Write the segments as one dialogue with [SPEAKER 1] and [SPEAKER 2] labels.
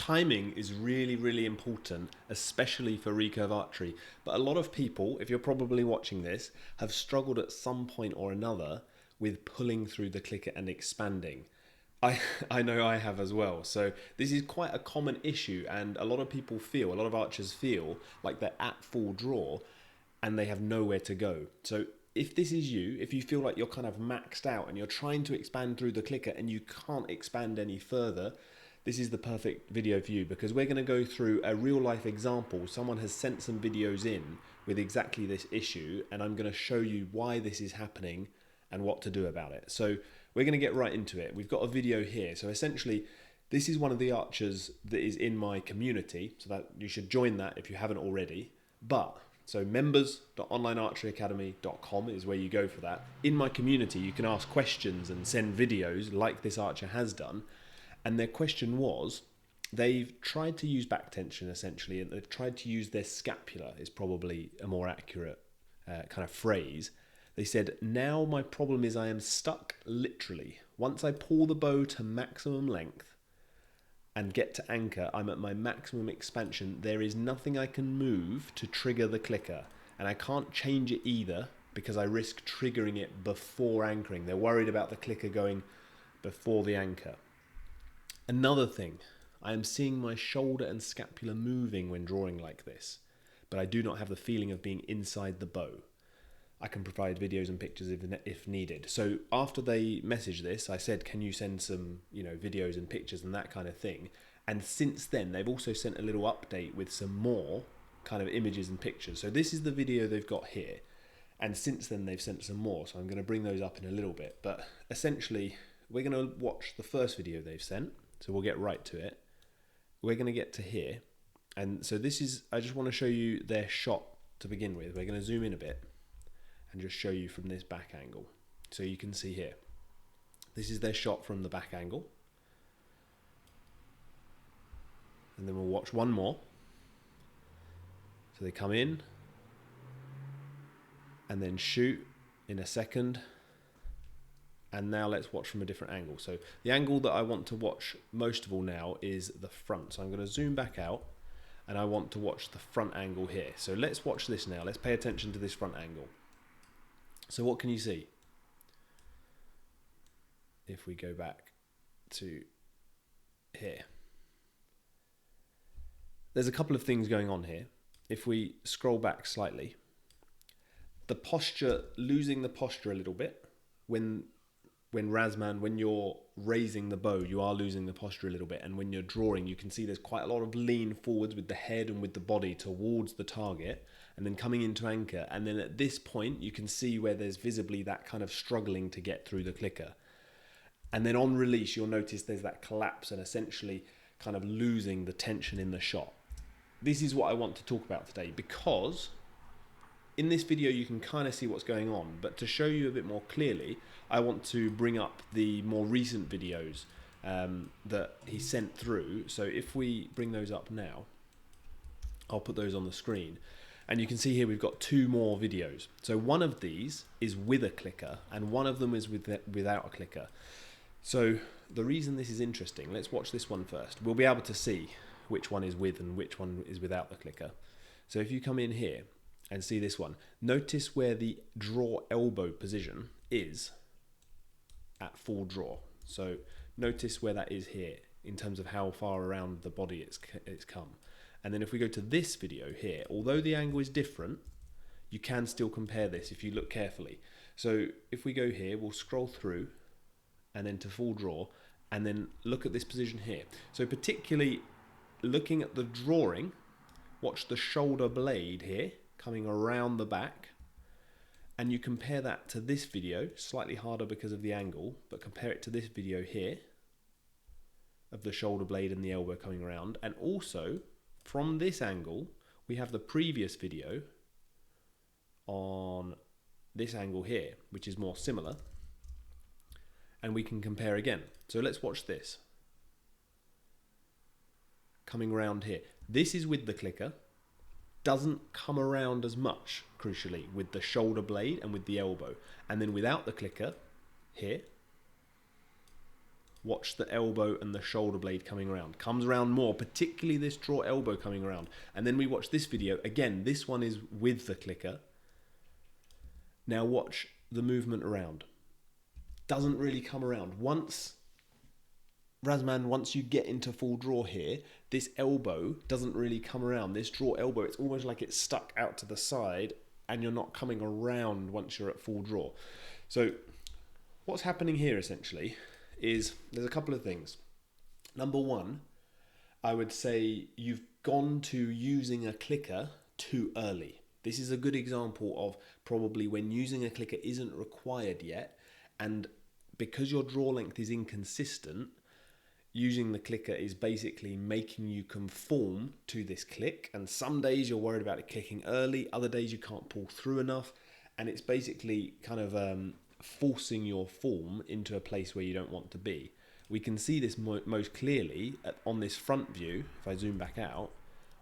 [SPEAKER 1] Timing is really, really important, especially for recurve archery. But a lot of people, if you're probably watching this, have struggled at some point or another with pulling through the clicker and expanding. I know I have as well. So this is quite a common issue, and a lot of people feel, a lot of archers feel like they're at full draw and they have nowhere to go. So if this is you, if you feel like you're kind of maxed out and you're trying to expand through the clicker and you can't expand any further, this is the perfect video for you, because we're going to go through a real life example. Someone has sent some videos in with exactly this issue, and I'm going to show you why this is happening and what to do about it. So we're going to get right into it. We've got a video here. So essentially, this is one of the archers that is in my community, so that you should join that if you haven't already. So members.onlinearcheryacademy.com is where you go for that. In my community, you can ask questions and send videos like this archer has done. And their question was, they've tried to use back tension essentially, and they've tried to use their scapula, is probably a more accurate kind of phrase. They said, now my problem is I am stuck literally. Once I pull the bow to maximum length and get to anchor, I'm at my maximum expansion. There is nothing I can move to trigger the clicker, and I can't change it either because I risk triggering it before anchoring. They're worried about the clicker going before the anchor. Another thing, I am seeing my shoulder and scapula moving when drawing like this, but I do not have the feeling of being inside the bow. I can provide videos and pictures if needed. So after they messaged this, I said, can you send some, videos and pictures and that kind of thing? And since then, they've also sent a little update with some more kind of images and pictures. So this is the video they've got here. And since then, they've sent some more. So I'm going to bring those up in a little bit. But essentially, we're going to watch the first video they've sent. So we'll get right to it. We're going to get to here. And so this is, I just want to show you their shot to begin with. We're going to zoom in a bit and just show you from this back angle. So you can see here, this is their shot from the back angle. And then we'll watch one more. So they come in and then shoot in a second. And now let's watch from a different angle. So the angle that I want to watch most of all now is the front. So I'm going to zoom back out and I want to watch the front angle here. So let's watch this now. Let's pay attention to this front angle. So what can you see? If we go back to here. There's a couple of things going on here. If we scroll back slightly, the posture, losing the posture a little bit. When you're raising the bow, you are losing the posture a little bit. And when you're drawing, you can see there's quite a lot of lean forwards with the head and with the body towards the target, and then coming into anchor. And then at this point, you can see where there's visibly that kind of struggling to get through the clicker. And then on release, you'll notice there's that collapse and essentially kind of losing the tension in the shot. This is what I want to talk about today, because in this video, you can kind of see what's going on, but to show you a bit more clearly, I want to bring up the more recent videos that he sent through. So if we bring those up now, I'll put those on the screen. And you can see here we've got two more videos. So one of these is with a clicker and one of them is without a clicker. So the reason this is interesting, let's watch this one first. We'll be able to see which one is with and which one is without the clicker. So if you come in here and see this one, notice where the draw elbow position is at full draw. So notice where that is here in terms of how far around the body it's come. And then if we go to this video here, although the angle is different, you can still compare this if you look carefully. So if we go here, we'll scroll through and then to full draw, and then look at this position here. So particularly looking at the drawing, watch the shoulder blade here coming around the back, and you compare that to this video, slightly harder because of the angle, but compare it to this video here of the shoulder blade and the elbow coming around. And also from this angle, we have the previous video on this angle here, which is more similar, and we can compare again. So let's watch this. Coming around here. This is with the clicker. Doesn't come around as much, crucially, with the shoulder blade and with the elbow. And then without the clicker, here, watch the elbow and the shoulder blade coming around. Comes around more, particularly this draw elbow coming around. And then we watch this video. Again, this one is with the clicker. Now watch the movement around. Doesn't really come around. Once you get into full draw here, this elbow doesn't really come around. This draw elbow, it's almost like it's stuck out to the side and you're not coming around once you're at full draw. So what's happening here essentially is there's a couple of things. Number one, I would say you've gone to using a clicker too early. This is a good example of probably when using a clicker isn't required yet, and because your draw length is inconsistent, using the clicker is basically making you conform to this click, and some days you're worried about it clicking early, other days you can't pull through enough, and it's basically kind of forcing your form into a place where you don't want to be. We can see this most clearly on this front view, if I zoom back out,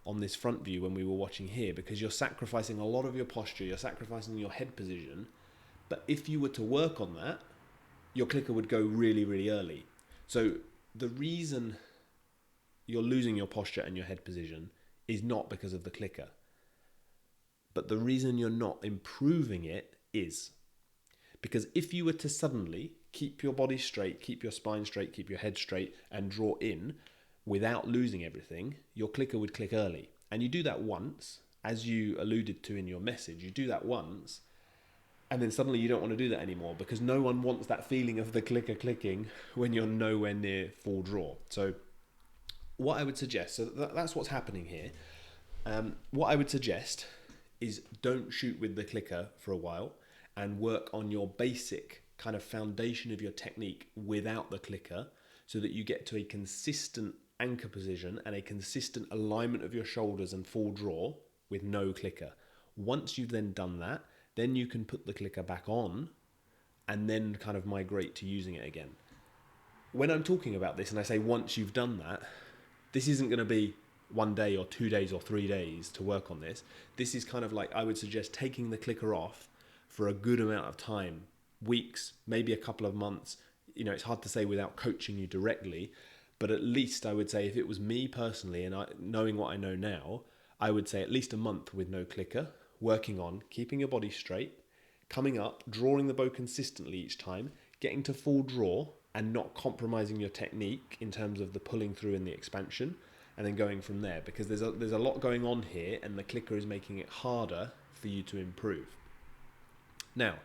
[SPEAKER 1] on this front view when we were watching here, because you're sacrificing a lot of your posture, you're sacrificing your head position, but if you were to work on that, your clicker would go really, really early. So the reason you're losing your posture and your head position is not because of the clicker. But the reason you're not improving it is because if you were to suddenly keep your body straight, keep your spine straight, keep your head straight, and draw in without losing everything, your clicker would click early. And you do that once, as you alluded to in your message, you do that once, and then suddenly you don't want to do that anymore because no one wants that feeling of the clicker clicking when you're nowhere near full draw. So what I would suggest, so that's what's happening here. What I would suggest is don't shoot with the clicker for a while and work on your basic kind of foundation of your technique without the clicker so that you get to a consistent anchor position and a consistent alignment of your shoulders and full draw with no clicker. Once you've then done that, then you can put the clicker back on and then kind of migrate to using it again. When I'm talking about this and I say once you've done that, this isn't going to be 1 day or 2 days or 3 days to work on this. This is kind of like, I would suggest taking the clicker off for a good amount of time, weeks, maybe a couple of months. You know, it's hard to say without coaching you directly, but at least I would say if it was me personally and knowing what I know now, I would say at least a month with no clicker, working on keeping your body straight, coming up, drawing the bow consistently each time, getting to full draw and not compromising your technique in terms of the pulling through and the expansion, and then going from there, because there's a lot going on here and the clicker is making it harder for you to improve. Now,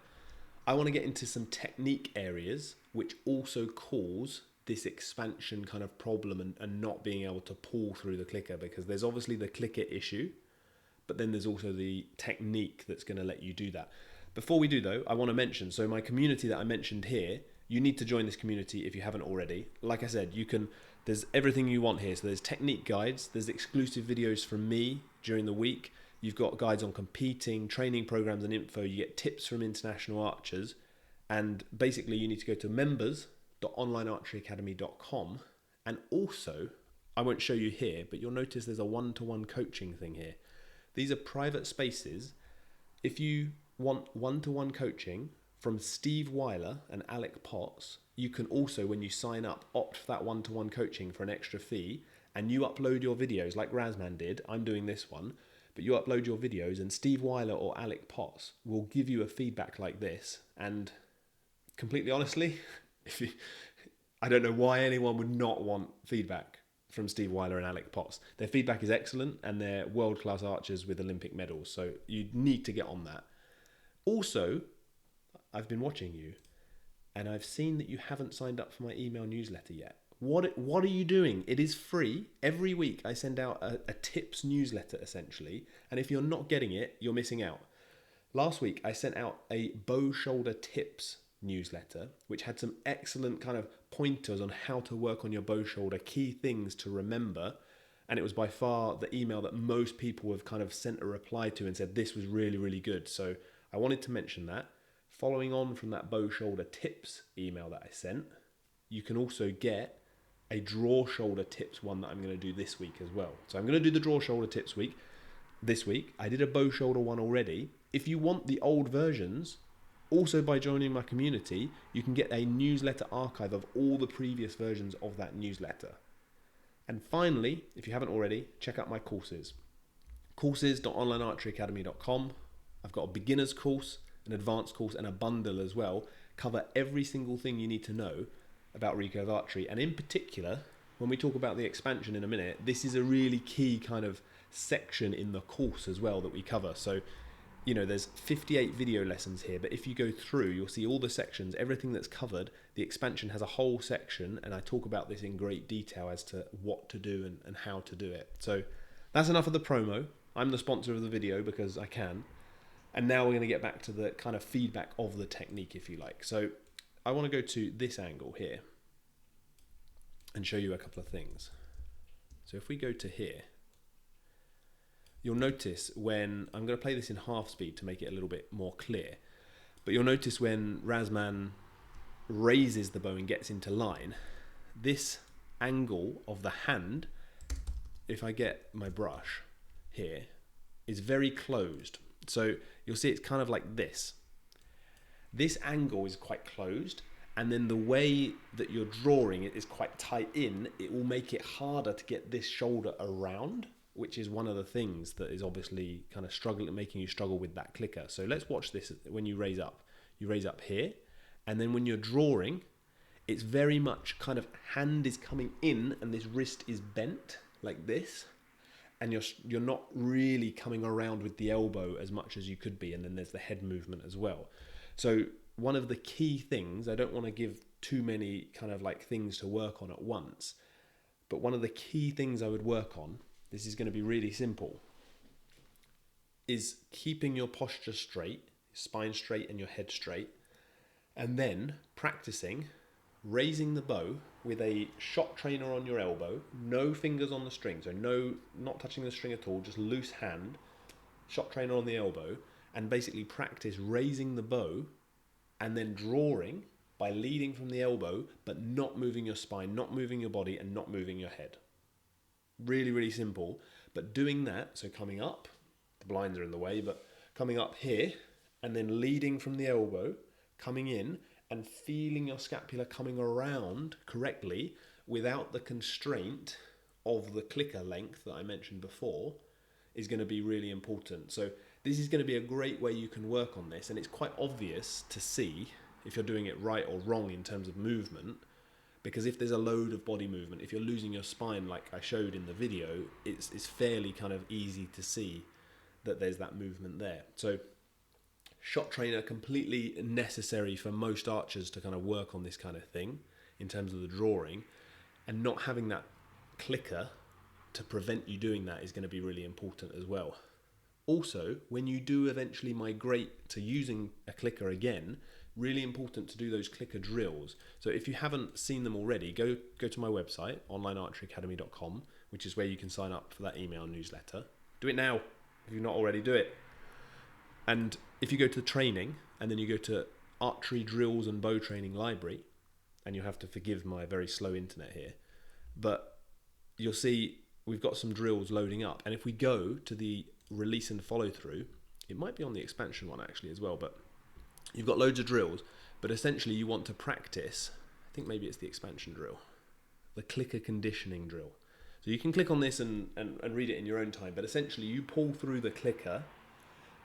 [SPEAKER 1] I want to get into some technique areas which also cause this expansion kind of problem and not being able to pull through the clicker, because there's obviously the clicker issue, but then there's also the technique that's going to let you do that. Before we do though, I want to mention, so my community that I mentioned here, you need to join this community if you haven't already. Like I said, there's everything you want here. So there's technique guides, there's exclusive videos from me during the week. You've got guides on competing, training programs and info. You get tips from international archers. And basically you need to go to members.onlinearcheryacademy.com. And also, I won't show you here, but you'll notice there's a one-to-one coaching thing here. These are private spaces. If you want one-to-one coaching from Steve Weiler and Alec Potts, you can also, when you sign up, opt for that one-to-one coaching for an extra fee, and you upload your videos like Razman did. I'm doing this one, but you upload your videos and Steve Weiler or Alec Potts will give you a feedback like this. And completely honestly, I don't know why anyone would not want feedback from Steve Weiler and Alec Potts. Their feedback is excellent and they're world-class archers with Olympic medals, so you need to get on that. Also, I've been watching you and I've seen that you haven't signed up for my email newsletter yet. What are you doing? It is free. Every week I send out a tips newsletter essentially, and if you're not getting it, you're missing out. Last week I sent out a bow shoulder tips newsletter, which had some excellent kind of pointers on how to work on your bow shoulder, key things to remember. And it was by far the email that most people have kind of sent a reply to and said, this was really, really good. So I wanted to mention that. Following on from that bow shoulder tips email that I sent, you can also get a draw shoulder tips one that I'm going to do this week as well. So I'm going to do the draw shoulder tips this week. I did a bow shoulder one already. If you want the old versions, Also, by joining my community, you can get a newsletter archive of all the previous versions of that newsletter. And finally, if you haven't already, check out my courses. Courses.onlinearcheryacademy.com. I've got a beginner's course, an advanced course, and a bundle as well. Cover every single thing you need to know about recurve archery. And in particular, when we talk about the expansion in a minute, this is a really key kind of section in the course as well that we cover. So, you know, there's 58 video lessons here, but if you go through, you'll see all the sections, everything that's covered. The expansion has a whole section, and I talk about this in great detail as to what to do and how to do it. So that's enough of the promo. I'm the sponsor of the video because I can. And now we're going to get back to the kind of feedback of the technique, if you like. So I want to go to this angle here and show you a couple of things. So if we go to here, you'll notice when, I'm going to play this in half speed to make it a little bit more clear, but you'll notice when Razman raises the bow and gets into line, this angle of the hand, if I get my brush here, is very closed. So you'll see it's kind of like this. This angle is quite closed, and then the way that you're drawing it is quite tight in. It will make it harder to get this shoulder around, which is one of the things that is obviously kind of making you struggle with that clicker. So let's watch this when you raise up. You raise up here, and then when you're drawing, it's very much kind of hand is coming in and this wrist is bent like this, and you're not really coming around with the elbow as much as you could be, and then there's the head movement as well. So one of the key things, I don't want to give too many kind of like things to work on at once, but one of the key things I would work on, this is going to be really simple, is keeping your posture straight, spine straight and your head straight, and then practicing raising the bow with a shot trainer on your elbow, no fingers on the string, so not touching the string at all, just loose hand, shot trainer on the elbow, and basically practice raising the bow and then drawing by leading from the elbow, but not moving your spine, not moving your body, and not moving your head. Really, really simple, but doing that, so coming up, the blinds are in the way, but coming up here, and then leading from the elbow, coming in, and feeling your scapula coming around correctly without the constraint of the clicker length that I mentioned before is going to be really important. So this is going to be a great way you can work on this, and it's quite obvious to see if you're doing it right or wrong in terms of movement, because if there's a load of body movement, if you're losing your spine like I showed in the video, it's fairly kind of easy to see that there's that movement there. So shot trainer, completely necessary for most archers to kind of work on this kind of thing in terms of the drawing, and not having that clicker to prevent you doing that is going to be really important as well. Also, when you do eventually migrate to using a clicker again, really important to do those clicker drills. So if you haven't seen them already, go to my website, onlinearcheryacademy.com, which is where you can sign up for that email newsletter. Do it now if you've not already, do it. And if you go to training, and then you go to archery drills and bow training library, and you'll have to forgive my very slow internet here, but you'll see we've got some drills loading up. And if we go to the release and follow through, it might be on the expansion one actually as well, but you've got loads of drills, but essentially you want to practice, I think maybe it's the expansion drill, the clicker conditioning drill. So you can click on this and read it in your own time, but essentially you pull through the clicker,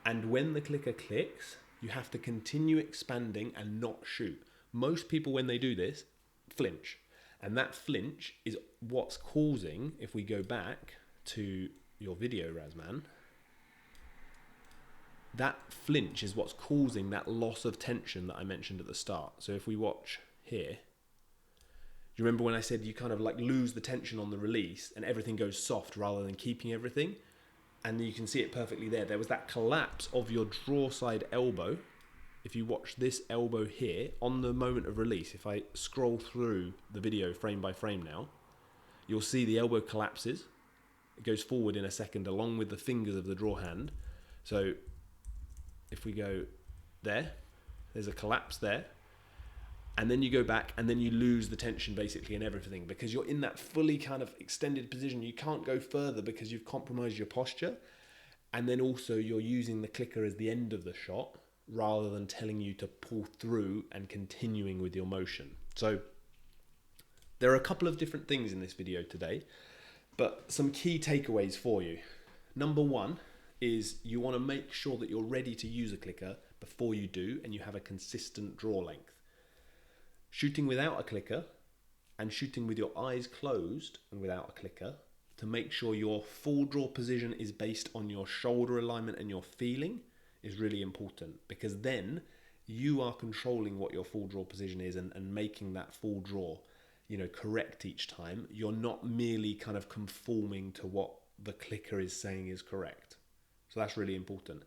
[SPEAKER 1] and when the clicker clicks, you have to continue expanding and not shoot. Most people, when they do this, flinch. And that flinch is what's causing, if we go back to your video, Razman, that flinch is what's causing that loss of tension that I mentioned at the start. So if we watch here, do you remember when I said you kind of like lose the tension on the release and everything goes soft rather than keeping everything? And you can see it perfectly there. There was that collapse of your draw side elbow. If you watch this elbow here, on the moment of release, if I scroll through the video frame by frame now, you'll see the elbow collapses. It goes forward in a second along with the fingers of the draw hand. So if we go there, there's a collapse there. And then you go back and then you lose the tension basically in everything, because you're in that fully kind of extended position. You can't go further because you've compromised your posture. And then also you're using the clicker as the end of the shot rather than telling you to pull through and continuing with your motion. So there are a couple of different things in this video today, but some key takeaways for you. Number one is you want to make sure that you're ready to use a clicker before you do, and you have a consistent draw length. Shooting without a clicker and shooting with your eyes closed and without a clicker, to make sure your full draw position is based on your shoulder alignment and your feeling, is really important, because then you are controlling what your full draw position is and making that full draw, correct each time. You're not merely kind of conforming to what the clicker is saying is correct. So that's really important.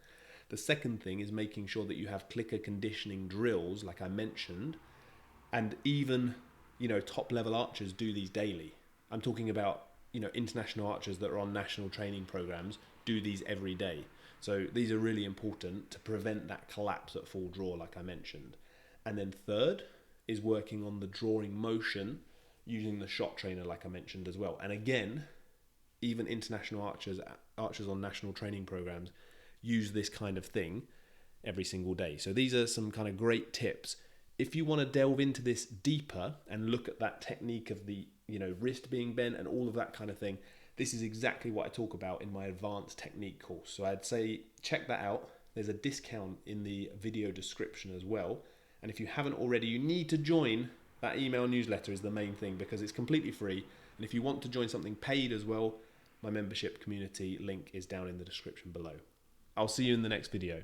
[SPEAKER 1] The second thing is making sure that you have clicker conditioning drills, like I mentioned, and even, top level archers do these daily. I'm talking about, international archers that are on national training programs do these every day. So these are really important to prevent that collapse at full draw, like I mentioned. And then third is working on the drawing motion using the shot trainer, like I mentioned as well. And again, even international archers on national training programs use this kind of thing every single day. So these are some kind of great tips. If you want to delve into this deeper and look at that technique of the, wrist being bent and all of that kind of thing, this is exactly what I talk about in my advanced technique course. So I'd say check that out. There's a discount in the video description as well. And if you haven't already, you need to join that email newsletter, is the main thing, because it's completely free. And if you want to join something paid as well, my membership community link is down in the description below. I'll see you in the next video.